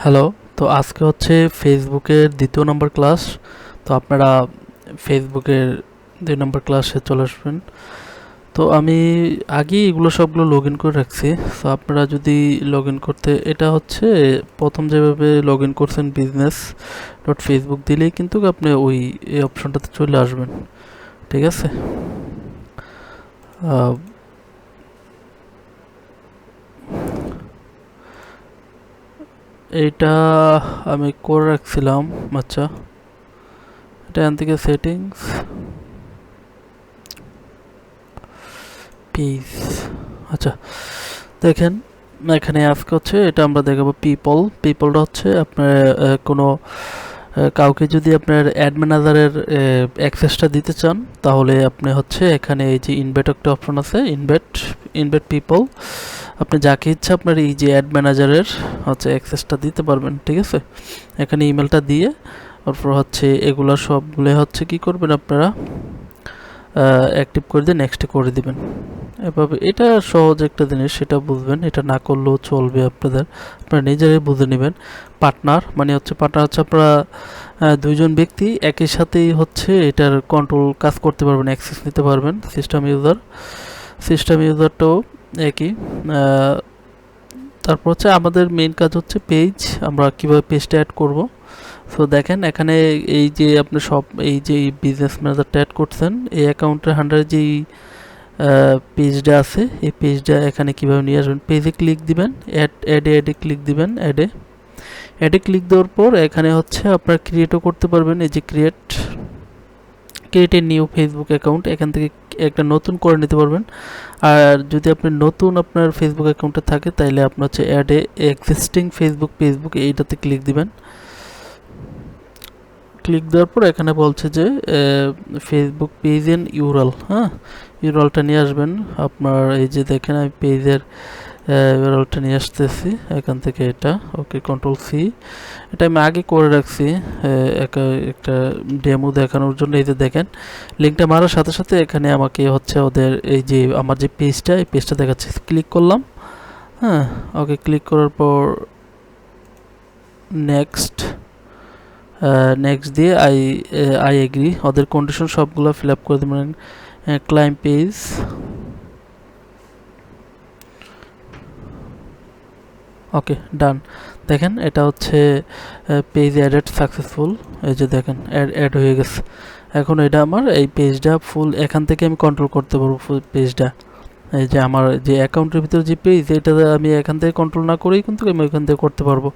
Hello. তো আজকে হচ্ছে ফেসবুকের দ্বিতীয় নম্বর ক্লাস। তো আপনারা ফেসবুকের 2 নম্বর ক্লাসে চলে আসবেন। তো আমি আগেই এগুলো সবগুলো লগ ইন করে রাখছি। তো আপনারা যদি লগ ইন করতে, এটা হচ্ছে প্রথম যেভাবে লগ ইন করছেন বিজনেস ডট ফেসবুক দিলেই কিন্তু আপনি ওই এই অপশনটাতে চলে আসবেন। ঠিক আছে। আহ, এইটা আমি করে রাখছিলাম। আচ্ছা, এটা এখান থেকে সেটিংস পেজ। আচ্ছা, দেখেন এখানে আজকে হচ্ছে এটা আমরা দেখাবো পিপলটা হচ্ছে আপনার কোনো কাউকে যদি আপনার অ্যাড ম্যানেজারের অ্যাক্সেসটা দিতে চান, তাহলে আপনি হচ্ছে এখানে এই যে ইনভাইট একটা অপশন আছে, ইনভাইট পিপল, আপনি যাকে ইচ্ছা আপনার এই যে অ্যাড ম্যানেজারের হচ্ছে অ্যাক্সেসটা দিতে পারবেন। ঠিক আছে, এখানে ইমেলটা দিয়ে তারপর হচ্ছে এগুলো সবগুলো হচ্ছে কি করবেন আপনারা অ্যাক্টিভ করে দিয়ে নেক্সটে করে দিবেন। এভাবে এটা সহজ একটা জিনিস, সেটা বুঝবেন, এটা না করলেও চলবে, আপনারা নিজেরাই বুঝে নেবেন। পার্টনার হচ্ছে আপনারা দুইজন ব্যক্তি একই সাথেই হচ্ছে এটার কন্ট্রোল কাজ করতে পারবেন, অ্যাক্সেস নিতে পারবেন। সিস্টেম ইউজারটাও একই। তারপর হচ্ছে আমাদের মেইন কাজ হচ্ছে পেজ, আমরা কীভাবে পেজটা অ্যাড করব। সো দেখেন এখানে এই যে আপনি সব এই যে বিজনেস ম্যানেজারটা অ্যাড করছেন, এই অ্যাকাউন্টের হান্ডারে যেই পেজটা আছে, এই পেজটা এখানে কিভাবে নিয়ে আসবেন, পেজে ক্লিক দিবেন, অ্যাডে ক্লিক দিবেন, অ্যাডে ক্লিক দেওয়ার পর এখানে হচ্ছে আপনারা ক্রিয়েটও করতে পারবেন। এই যে create a new Facebook account, এখান থেকে একটা নতুন করে নিতে পারবেন। আর যদি আপনি নতুন আপনার ফেসবুক অ্যাকাউন্টে থাকে, তাইলে আপনার হচ্ছে অ্যাডে এক্সিস্টিং ফেসবুক এইটাতে ক্লিক দিবেন। ক্লিক দেওয়ার পর এখানে বলছে যে ফেসবুক পেজ এন ইউরাল, হ্যাঁ, ইউরালটা নিয়ে আসবেন। আপনার এই যে দেখেন আমি পেজের ইউরালটা নিয়ে আসতেছি এখান থেকে, এটা ওকে, কন্ট্রোল সি, এটা আমি আগে করে রাখছি একটা ডেমো দেখানোর জন্য। এই যে দেখেন লিঙ্কটা মারার সাথে সাথে এখানে আমাকে হচ্ছে ওদের এই যে আমার যে পেজটা, এই পেজটা দেখাচ্ছে। ক্লিক করলাম, হ্যাঁ, ওকে, ক্লিক করার পর নেক্সট দিয়ে আই এগ্রি, ওদের কন্ডিশন সবগুলো ফিল আপ করে দেবেন। ক্লাইম পেজ, ওকে, ডান। দেখেন এটা হচ্ছে পেজ অ্যাডেড সাকসেসফুল, এই যে দেখেন অ্যাড হয়ে গেছে। এখন এটা আমার এই পেজটা ফুল এখান থেকে আমি কন্ট্রোল করতে পারবো। ফুল পেজটা, এই যে আমার যে অ্যাকাউন্টের ভিতরে যে পেজ, এটা আমি এখান থেকে কন্ট্রোল না করেই কিন্তু আমি ওইখান থেকে করতে পারবো।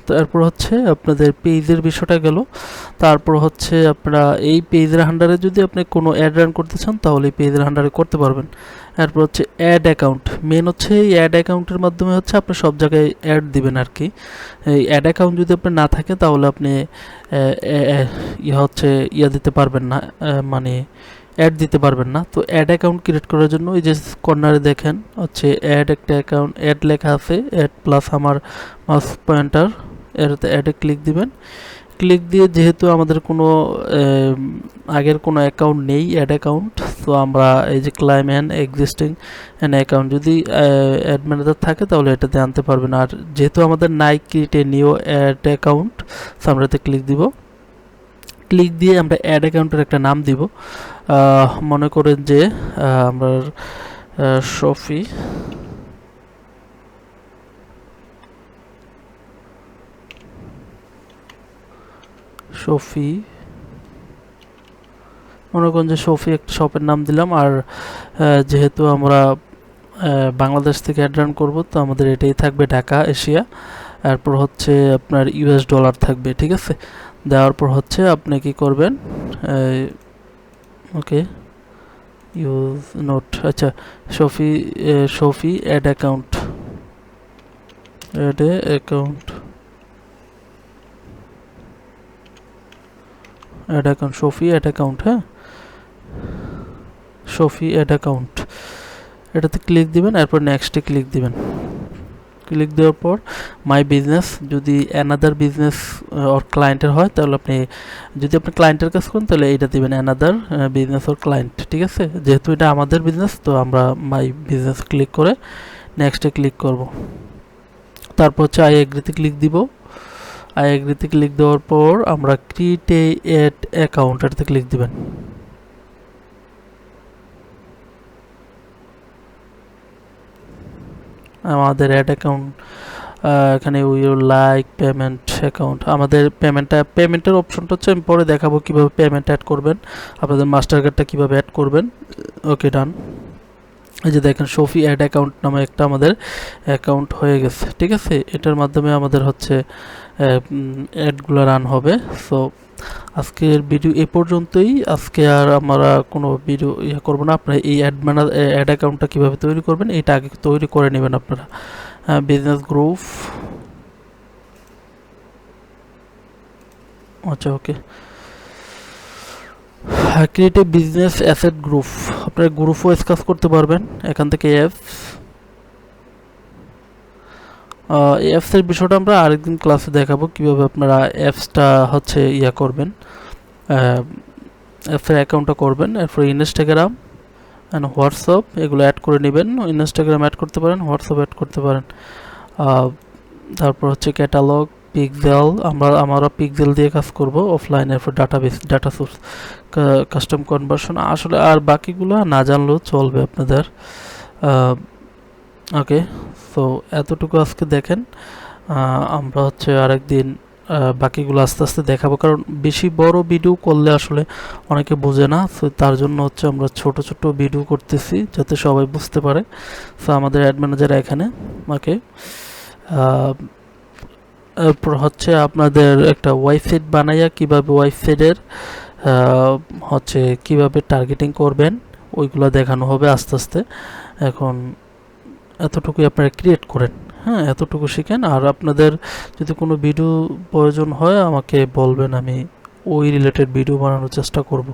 তারপর হচ্ছে আপনাদের পেজের বিষয়টা গেল। তারপর হচ্ছে আপনারা এই পেজের আন্ডারে যদি আপনি কোনো অ্যাড রান করতে চান, তাহলে এই পেজের আন্ডারে করতে পারবেন। তারপর হচ্ছে অ্যাড অ্যাকাউন্ট, মেন হচ্ছে এই অ্যাড অ্যাকাউন্টের মাধ্যমে হচ্ছে আপনি সব জায়গায় অ্যাড দিবেন আর কি। এই অ্যাড অ্যাকাউন্ট যদি আপনার না থাকে, তাহলে আপনি দিতে পারবেন না, মানে অ্যাড দিতে পারবেন না। তো অ্যাড অ্যাকাউন্ট ক্রিয়েট করার জন্য এই যে কর্নারে দেখেন হচ্ছে অ্যাড একটা অ্যাকাউন্ট, অ্যাড লেখা আছে, অ্যাড প্লাস আমার মাউস পয়েন্টার, এটাতে অ্যাডে ক্লিক দিবেন। ক্লিক দিয়ে যেহেতু আমাদের কোনো আগের কোনো অ্যাকাউন্ট নেই, অ্যাড অ্যাকাউন্ট, তো আমরা এই যে claim and existing and account, যদি অ্যাড ম্যানেজার থাকে তাহলে এটাতে আনতে পারবেন। আর যেহেতু আমাদের নাই create a new ad account, তো আমরা এতে ক্লিক দিব। ক্লিক দিয়ে আমরা অ্যাড অ্যাকাউন্টের একটা নাম দিব। মনে করেন যে আমরা শফি মনে করেন যে শফি একটা শপের নাম দিলাম। আর যেহেতু আমরা বাংলাদেশ থেকে অ্যাড রান করবো, তো আমাদের এটাই থাকবে, ঢাকা এশিয়া। তারপর হচ্ছে আপনার ইউএস ডলার থাকবে। ঠিক আছে, দেওয়ার পর হচ্ছে আপনি কি করবেন, ওকে, ইউজ নোট, আচ্ছা, শফি অ্যাড অ্যাকাউন্ট, শফি অ্যাড অ্যাকাউন্ট, হ্যাঁ, শফি অ্যাড অ্যাকাউন্ট, এটাতে ক্লিক দিবেন। এরপর নেক্সটে ক্লিক দিবেন। ক্লিক দেওয়ার পর মাই বিজনেস, যদি অ্যানাদার বিজনেস ওর ক্লায়েন্টের হয়, তাহলে যদি আপনি ক্লায়েন্টের কাজ করেন, তাহলে এইটা দিবেন অ্যানাদার বিজনেস ওর ক্লায়েন্ট। ঠিক আছে, যেহেতু এটা আমাদের বিজনেস, তো আমরা মাই বিজনেস ক্লিক করে নেক্সটে ক্লিক করব। তারপর হচ্ছে আই এগ্রিতে ক্লিক দিব। আই এগ্রিতে ক্লিক দেওয়ার পর আমরা ক্রিয়েট এড অ্যাকাউন্ট এটাতে ক্লিক দিবেন। আমাদের অ্যাড অ্যাকাউন্ট এখানে উইল লাইক পেমেন্ট অ্যাকাউন্ট, আমাদের পেমেন্টের অপশনটা হচ্ছে আমি পরে দেখাবো কীভাবে পেমেন্ট অ্যাড করবেন, আপনাদের মাস্টার কার্ডটা কীভাবে অ্যাড করবেন। ওকে ডান। এই যে দেখেন শফি অ্যাড অ্যাকাউন্ট নামে একটা আমাদের অ্যাকাউন্ট হয়ে গেছে, ঠিক আছে। এটার মাধ্যমে আমাদের হচ্ছে অ্যাডগুলো রান হবে। সো আজকের ভিডিও এ পর্যন্তই। আজকে আর আমরা কোনো ভিডিও করবো না। আপনারা এই অ্যাড অ্যাকাউন্টটা কীভাবে তৈরি করবেন এটা আগে তৈরি করে নেবেন আপনারা। বিজনেস গ্রুপ, আচ্ছা ওকে, ক্রিয়েটিভ বিজনেস অ্যাসেট গ্রুপ, আপনারা গ্রুপ ওয়াইজ কাজ করতে পারবেন এখান থেকে। অ্যাপসের বিষয়টা আমরা আরেকদিন ক্লাসে দেখাবো কিভাবে আপনারা অ্যাপসটা হচ্ছে করবেন, অ্যাপসের অ্যাকাউন্টটা করবেন। এরপর ইনস্টাগ্রাম অ্যান্ড হোয়াটসঅ্যাপ এগুলো অ্যাড করে নেবেন। ইনস্টাগ্রাম অ্যাড করতে পারেন, হোয়াটসঅ্যাপ অ্যাড করতে পারেন। তারপর হচ্ছে ক্যাটালগ, পিক্সেল, আমরা পিক্সেল দিয়ে কাজ করব অফলাইন। এরপর database, data source, custom conversion, আসলে আর বাকিগুলো না জানলেও চলবে আপনাদের। ওকে, সো এতটুকু আজকে দেখেন। আমরা হচ্ছে আরেকদিন বাকিগুলো আস্তে আস্তে দেখাবো, কারণ বেশি বড় ভিডিও করলে আসলে অনেকে বোঝে না। সো তার জন্য হচ্ছে আমরা ছোট ছোট ভিডিও করতেছি যাতে সবাই বুঝতে পারে। সো আমাদের অ্যাড ম্যানেজার এখানে। ওকে, এরপর হচ্ছে আপনাদের একটা ওয়েবসাইট বানাইয়া কিভাবে ওয়েবসাইটের হচ্ছে কিভাবে টার্গেটিং করবেন ওইগুলো দেখানো হবে আস্তে আস্তে। এখন এতটুকুই আপনারা ক্রিয়েট করেন, হ্যাঁ এতটুকু শিখেন। আর আপনাদের যদি কোনো ভিডিও প্রয়োজন হয় আমাকে বলবেন, আমি ওই রিলেটেড ভিডিও বানানোর চেষ্টা করব।